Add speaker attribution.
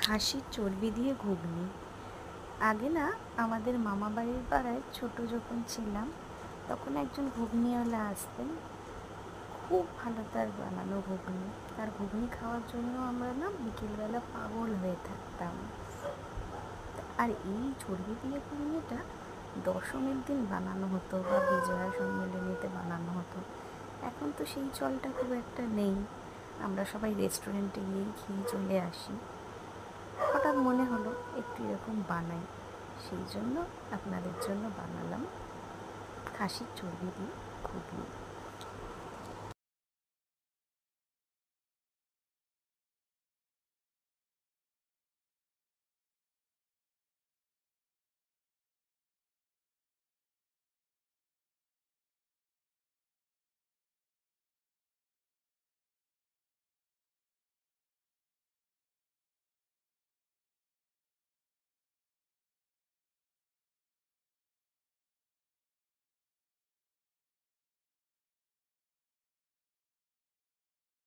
Speaker 1: খাসির চর্বি দিয়ে ঘুগনি। আগে না আমাদের মামা বাড়ির পাড়ায় ছোট যখন ছিলাম তখন একজন ঘুগনিওয়ালা আসতেন। খুব ভালো তার বানানো ঘুগনি। তার ঘুগনি খাওয়ার জন্য আমরা না বিকেলবেলা পাগল হয়ে থাকতাম। আর এই চর্বি দিয়ে ঘুগনিটা দশমীর দিন বানানো হতো বা বিজয়া সম্মেলনীতে বানানো হতো। এখন তো সেই চলটা খুব একটা নেই, আমরা সবাই রেস্টুরেন্টে গিয়েই খেয়ে চলে আসি। হঠাৎ মনে হলো একটু এরকম বানাই, সেই জন্য আপনাদের জন্য বানালাম খাসির চর্বি দিয়ে ঘুগনি।